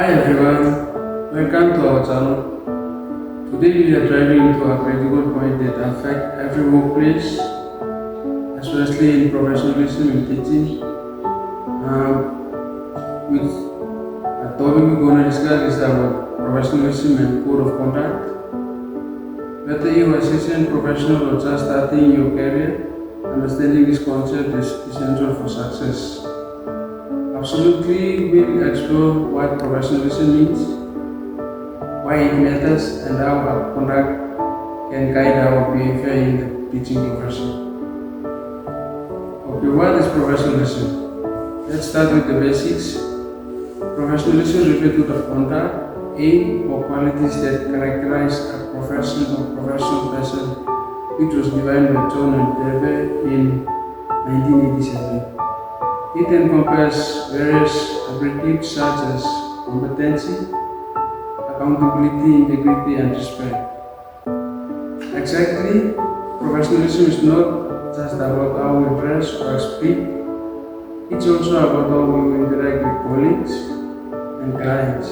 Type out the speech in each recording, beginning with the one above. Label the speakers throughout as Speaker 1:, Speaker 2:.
Speaker 1: Hi everyone, welcome to our channel. Today we are driving into a critical point that affect every workplace, especially in professionalism in teaching. With a topic we're going to discuss is about professionalism and code of conduct. Whether you are a seasoned professional or just starting your career, understanding this concept is essential for success. Absolutely, we'll explore what professionalism means, why it matters, and how our conduct can guide our behavior in the teaching profession. Okay, what is professionalism? Let's start with the basics. Professionalism refers to the conduct, aim, or qualities that characterize a profession or professional person, which was defined by John and Trevor in 1987. It encompasses various attributes such as competency, accountability, integrity, and respect. Exactly, professionalism is not just about how we dress or speak, it's also about how we interact with colleagues and clients.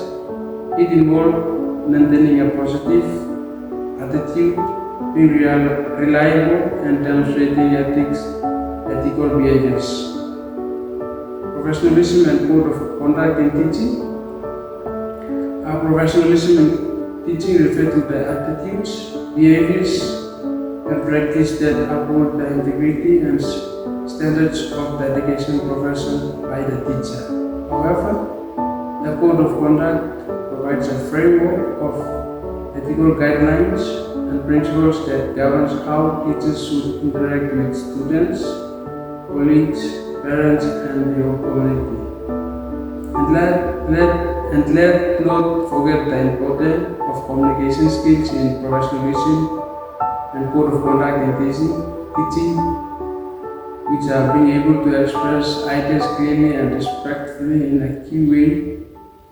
Speaker 1: It involves maintaining a positive attitude, being reliable, and demonstrating ethical behaviors. Professionalism and code of conduct in teaching. Our professionalism in teaching refers to the attitudes, behaviors, and practice that uphold the integrity and standards of the education profession by the teacher. However, the code of conduct provides a framework of ethical guidelines and principles that governs how teachers should interact with students, colleagues, parents, and your community. And let not forget the importance of communication skills in professionalism and code of conduct in teaching, which are being able to express ideas clearly and respectfully in a key way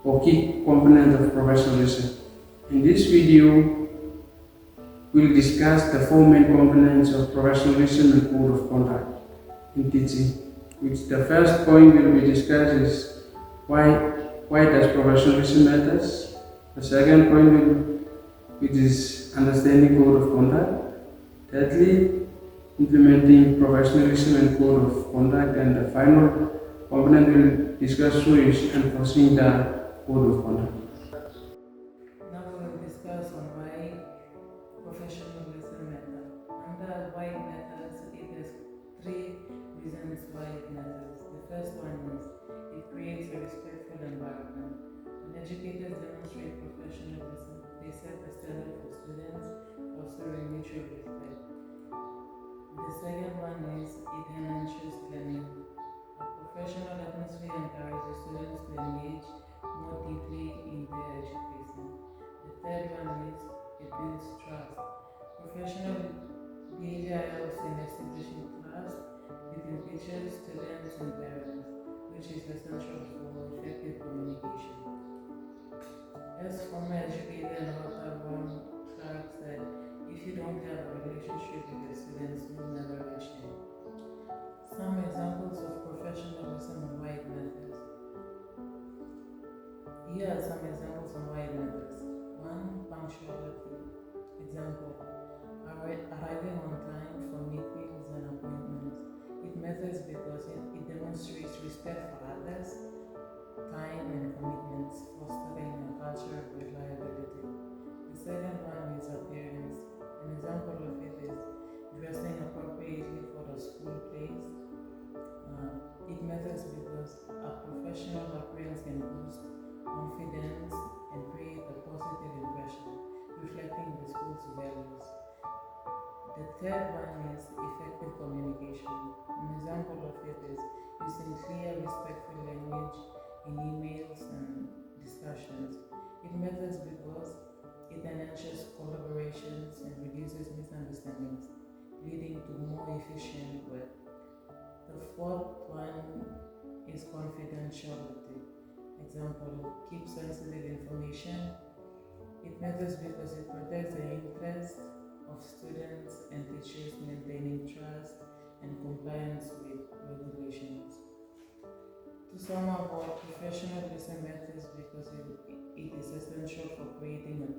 Speaker 1: or key component of professionalism. In this video, we'll discuss the four main components of professionalism and code of conduct in teaching. Which the first point will be discussed is why does professionalism matters. The second point which is understanding code of conduct. Thirdly, implementing professionalism and code of conduct, and the final component we'll discuss through is enforcing the code of conduct.
Speaker 2: Now we will discuss on why professionalism matters. Under why it matters, it has three reasons why it matters. The first one is it creates a respectful environment. When educators demonstrate professionalism, they set the standard for students, fostering mutual respect. The second one is it enhances learning. A professional atmosphere encourages students to engage more deeply in their education. The third one is it builds trust. Professional behavior helps in establishing trust between teachers, students, and parents, which is essential for effective communication. As former educator and author Ron Clark said, if you don't have a relationship with your students, you'll never reach them. Some examples of professionalism and why it matters. Here are some examples of why it matters. 1. Punctuality. Example: arriving on time for meetings and appointments. It matters because it demonstrates respect for others, time, and commitments, fostering a culture of reliability. The second one is appearance. An example of it is dressing appropriately for the school place. It matters because a professional appearance can boost confidence and create a positive impression, reflecting the school's values. The third one is effective communication. An example of it is using clear, respectful language in emails and discussions. It matters because it enhances collaborations and reduces misunderstandings, leading to more efficient work. The fourth one is confidentiality. Example: keep sensitive information. It matters because it protects the interest of students and teachers, maintaining trust and compliance with regulations. To To sum up, our professionalism matters because it is essential for creating a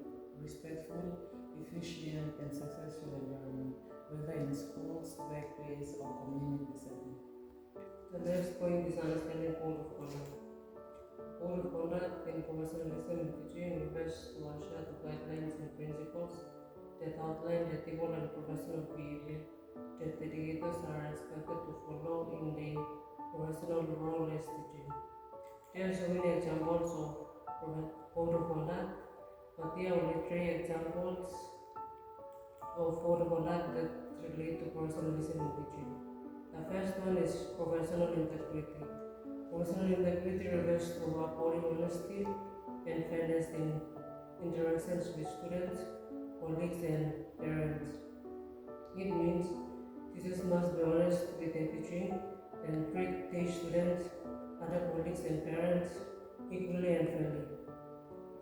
Speaker 2: respectful, efficient, and successful environment, whether in schools, workplace, or community setting.
Speaker 3: The next point is understanding code of conduct. Code of conduct in professionalism in teaching refers to a set of guidelines and principles that outline ethical and professional behavior that educators are expected to follow in their professional role as teaching. There are so many examples of code of conduct, but here are only 3 examples of code of conduct that relate to professionalism in teaching. The first one is professional integrity. Professional integrity refers to upholding honesty and fairness in interactions with students, colleagues, and parents. It means teachers must be honest with their teaching and treat their students, other colleagues, and parents equally and fairly.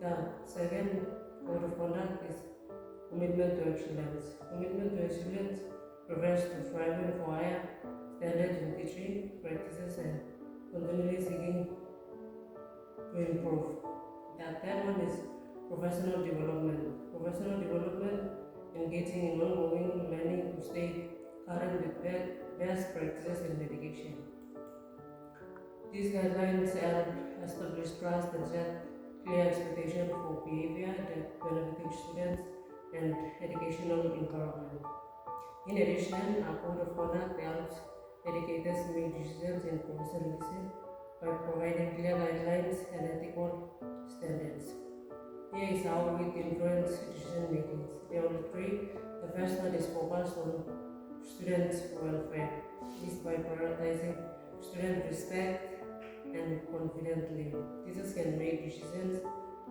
Speaker 3: The second code of conduct is commitment to excellence. Commitment to excellence refers to striving for higher standards in teaching practices and continually seeking to improve. The third one is professional development. Professional development engaging in ongoing learning to stay current with best practices in education. These guidelines help establish trust and set clear expectations for behavior that benefit students and educational environment. In addition, a code of conduct helps educators make decisions in professionalism by providing clear guidelines and ethical standards. Here is how it influences decision making. There are 3. The first one is focused on students' welfare. This by prioritizing student respect and confidently. Teachers can make decisions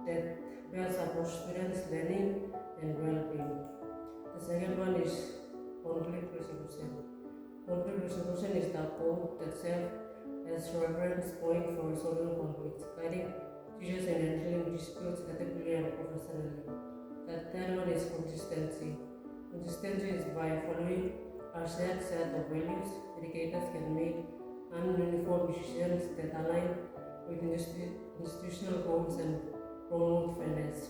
Speaker 3: that best support students' learning and well-being. The second one is conflict resolution. Conflict resolution is the code that serves as reference point for resolving conflicts, guiding teachers in handling disputes ethically and professionally. The third one is consistency. Consistency is by following a shared set of values. Educators can make non-uniform decisions that align with institutional goals and promote fairness.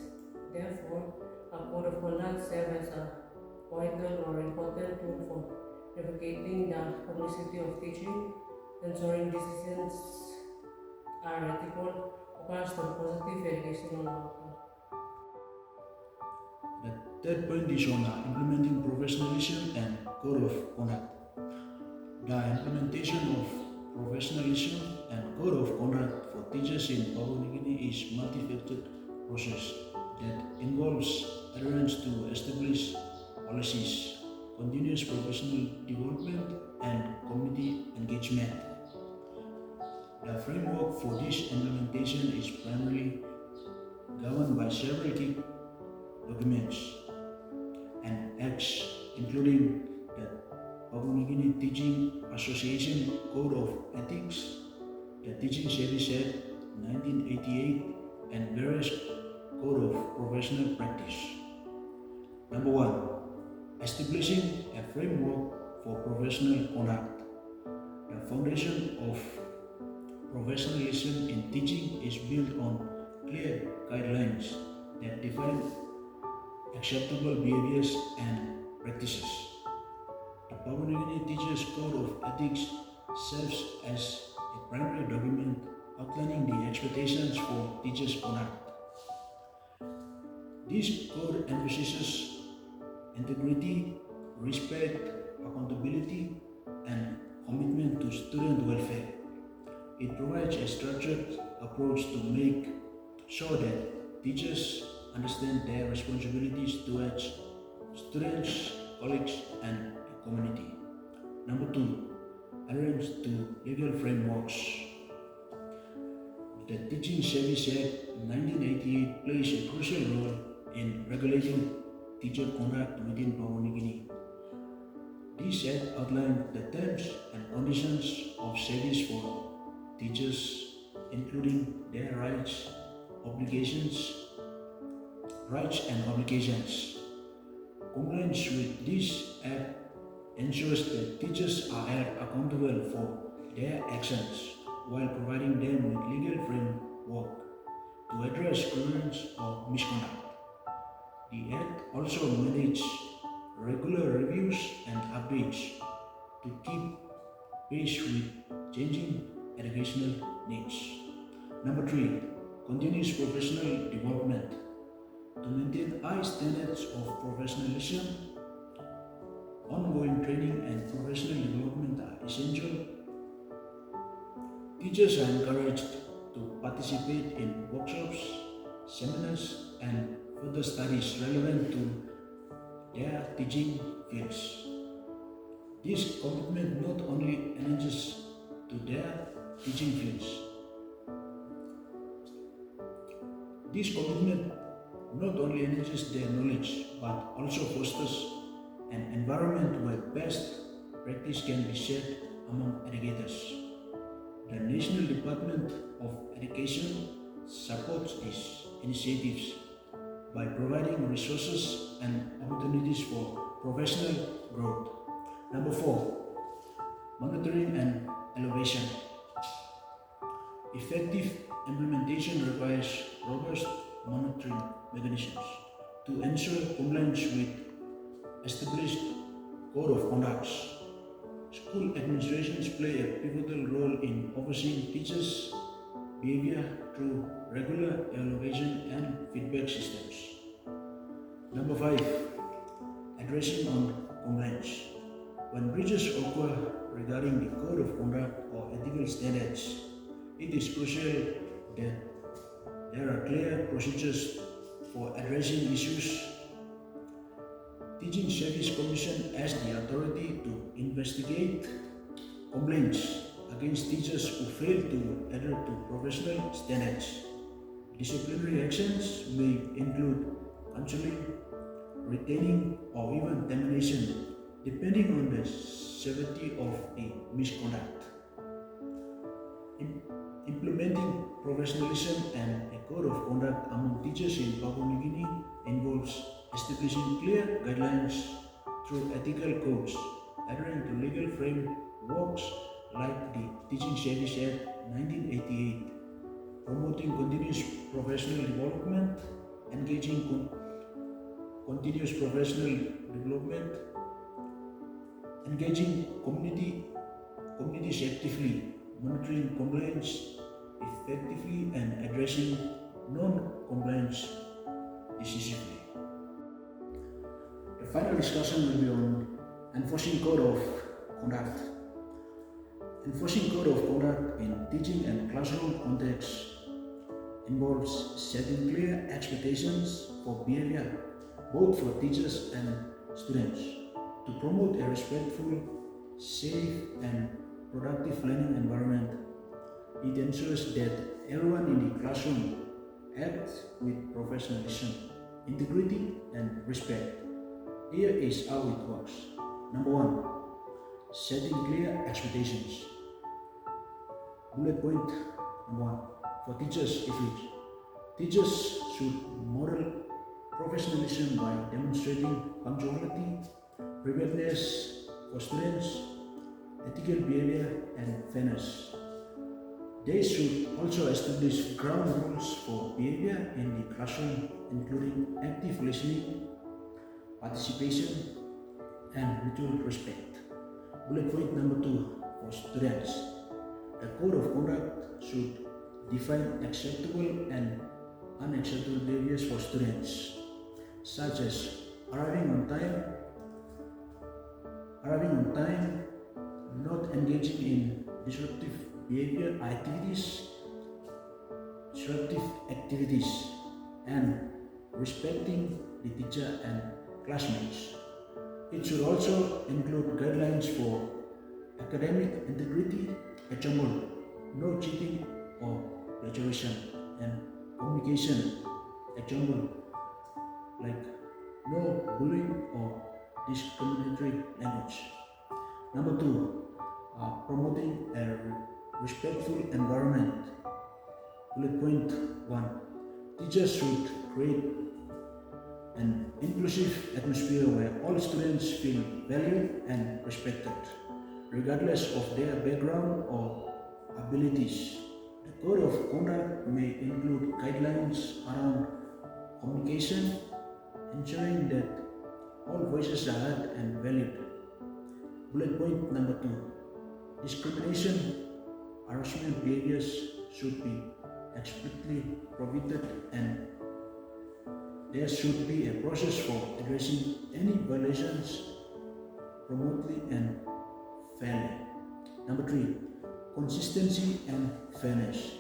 Speaker 3: Therefore, a code of conduct serves as a vital or important tool for navigating the complexity of teaching, ensuring decisions are ethical, focused on positive educational outcomes.
Speaker 4: The third point is on implementing professionalism and code of conduct. The implementation of professionalism and code of conduct for teachers in Papua New Guinea is a multifaceted process that involves adherence to established policies, continuous professional development, and community engagement. The framework for this implementation is primarily governed by several key documents and acts, including the Papua New Guinea Teaching Association Code of Ethics, the Teaching Service Act 1988, and various Code of Professional Practice. Number 1. Establishing a framework for professional conduct. The foundation of professionalism in teaching is built on clear guidelines that define acceptable behaviors and practices. The Papua New Guinea Teachers Code of Ethics serves as a primary document outlining the expectations for teachers' conduct. This code emphasizes integrity, respect, accountability, and commitment to student welfare. It provides a structured approach to make sure that teachers understand their responsibilities towards students, colleagues, and the community. Number 2. Adherence to legal frameworks. The Teaching Service Act 1988 plays a crucial role in regulating teacher conduct within Papua New Guinea. This act outlines the terms and conditions of service for teachers, including their rights and obligations. Compliance with this act ensures that teachers are held accountable for their actions, while providing them with legal framework to address grievance or misconduct. The Act also mandates regular reviews and updates to keep pace with changing educational needs. Number 3. Continuous professional development. To maintain high standards of professionalism, ongoing training and professional development are essential. Teachers are encouraged to participate in workshops, seminars, and further studies relevant to their teaching fields. This commitment not only enhances to their teaching fields. This commitment not only enhances their knowledge but also fosters an environment where best practice can be shared among educators. The National Department of Education supports these initiatives by providing resources and opportunities for professional growth. Number 4. Monitoring and evaluation. Effective implementation requires robust monitoring mechanisms to ensure compliance with established code of conducts. School administrations play a pivotal role in overseeing teachers' behavior through regular evaluation and feedback systems. Number 5. Addressing on complaints. When breaches occur regarding the code of conduct or ethical standards, it is crucial that there are clear procedures for addressing issues. Teaching Service Commission has the authority to investigate complaints against teachers who fail to adhere to professional standards. Disciplinary actions may include counseling, retaining, or even termination, depending on the severity of the misconduct. Implementing professionalism and a code of conduct among teachers in Papua New Guinea involves establishing clear guidelines through ethical codes, adhering to legal frameworks like the Teaching Service Act 1988, promoting continuous professional development, engaging continuous professional development, engaging communities actively, monitoring compliance effectively, and addressing non-compliance decisively. The final discussion will be on enforcing code of conduct. Enforcing code of conduct in teaching and classroom contexts involves setting clear expectations for behavior both for teachers and students to promote a respectful, safe, and productive learning environment. It ensures that everyone in the classroom acts with professionalism, integrity, and respect. Here is how it works. Number 1. Setting clear expectations. Bullet point number 1. For teachers, it reads, teachers should model professionalism by demonstrating punctuality, preparedness for students, ethical behavior, and fairness. They should also establish ground rules for behavior in the classroom, including active listening, participation, and mutual respect. Bullet point number 2. For students, the code of conduct should define acceptable and unacceptable behaviors for students, such as arriving on time, not engaging in disruptive activities, and respecting the teacher and classmates. It should also include guidelines for academic integrity, example, no cheating or plagiarism, and communication, example, like no bullying or discriminatory language. Number 2, promoting a respectful environment. Bullet point 1. Teachers should create an inclusive atmosphere where all students feel valued and respected, regardless of their background or abilities. The code of conduct may include guidelines around communication, ensuring that all voices are heard and valued. Bullet point number 2. Discrimination, harassment behaviors should be explicitly prohibited, and there should be a process for addressing any violations promptly and fairly. Number 3. Consistency and fairness.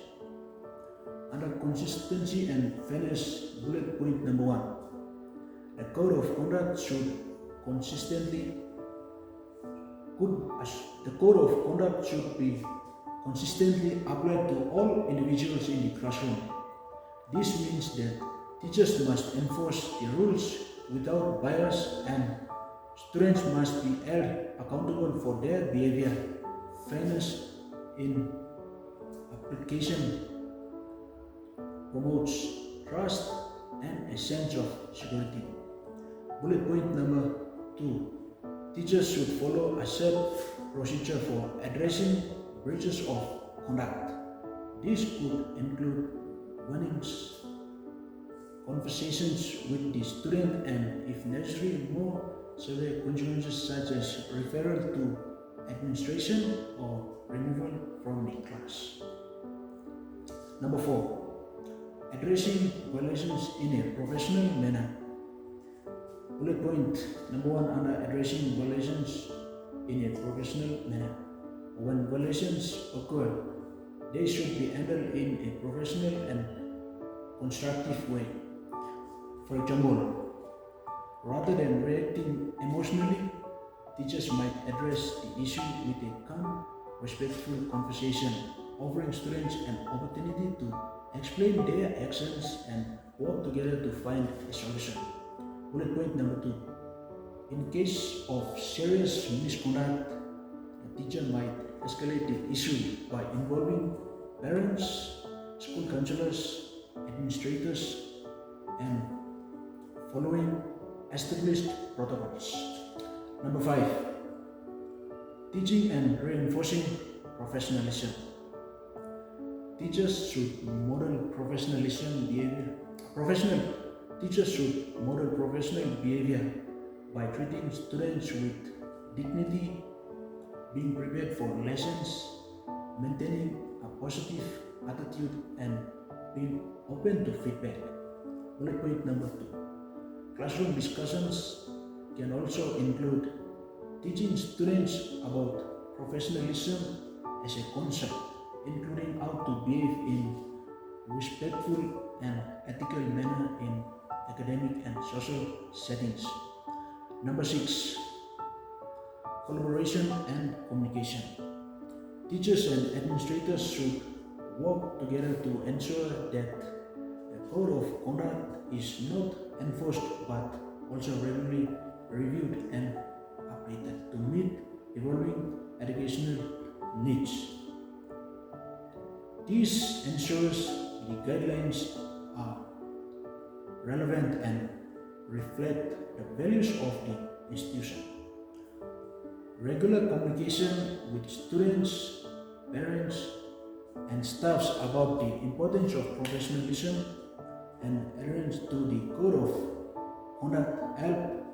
Speaker 4: Under consistency and fairness, bullet point number 1. The code of conduct should be consistently applied to all individuals in the classroom. This means that teachers must enforce the rules without bias, and students must be held accountable for their behavior. Fairness in application promotes trust and a sense of security. Bullet point number 2. Teachers should follow a set procedure for addressing breaches of conduct. This could include warnings, conversations with the student, and if necessary, more severe consequences such as referral to administration or removal from the class. Number 4. Addressing violations in a professional manner. Bullet point number 1 under addressing violations in a professional manner. When violations occur, they should be handled in a professional and constructive way. For example, rather than reacting emotionally, teachers might address the issue with a calm, respectful conversation, offering students an opportunity to explain their actions and work together to find a solution. Bullet point number 2. In case of serious misconduct, the teacher might escalate the issue by involving parents, school counselors, administrators, and following established protocols. Number 5. Teaching and reinforcing professionalism. Teachers should model professional behavior by treating students with dignity, being prepared for lessons, maintaining a positive attitude, and being open to feedback. Bullet point number 2. Classroom discussions can also include teaching students about professionalism as a concept, including how to behave in respectful and ethical manner in academic and social settings. Number 6. Collaboration and communication. Teachers and administrators should work together to ensure that the code of conduct is not enforced but also regularly reviewed and updated to meet evolving educational needs. This ensures the guidelines are relevant and reflect the values of the institution. Regular communication with students, parents, and staffs about the importance of professionalism and adherence to the code of conduct help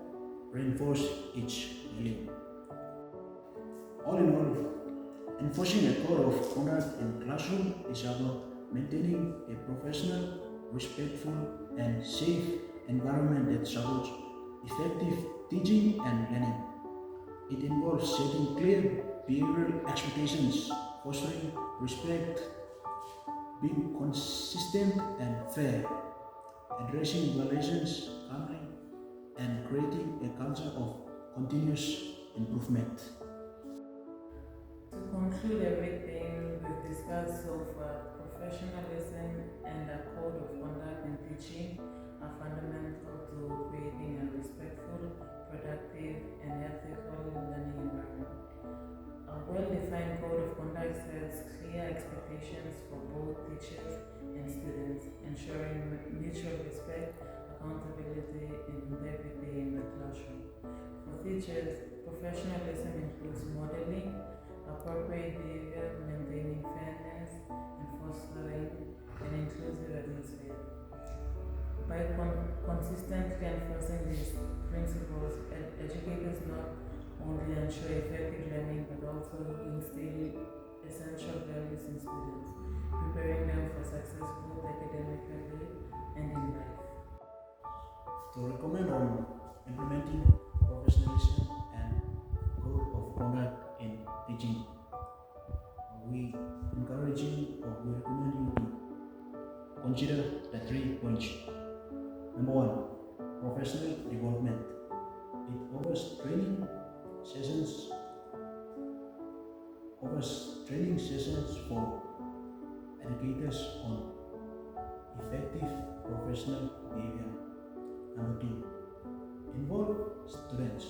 Speaker 4: reinforce its value. All in all, enforcing a code of conduct in classroom is about maintaining a professional, respectful, and safe environment that supports effective teaching and learning. It involves setting clear behavioral expectations, fostering respect, being consistent and fair, addressing violations calmly, and creating a culture of continuous improvement.
Speaker 2: To conclude everything we've discussed so far, professionalism and a code of conduct in teaching are fundamental to creating a respectful, productive, and ethical learning environment. A well-defined code of conduct sets clear expectations for both teachers and students, ensuring mutual respect, accountability, and integrity in the classroom. For teachers, professionalism includes modeling appropriate behavior, maintaining fairness, and fostering an inclusive atmosphere. By consistently enforcing these principles, educators not only ensure effective learning but also instill essential values in students, preparing them for success both academically and in life.
Speaker 4: To recommend on implementing professionalism and code of conduct in teaching, we encourage you or we recommend you to consider the 3 points. Number 1, professional development. It offers training sessions for educators on effective professional behavior. Number 2, involve students.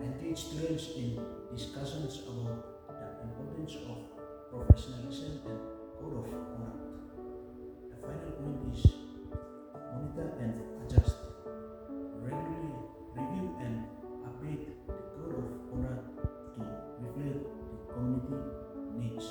Speaker 4: Engage students in discussions about the importance of professionalism and code of conduct. The final point is monitor and adjust. Regularly review and update the code of conduct to reflect the community needs.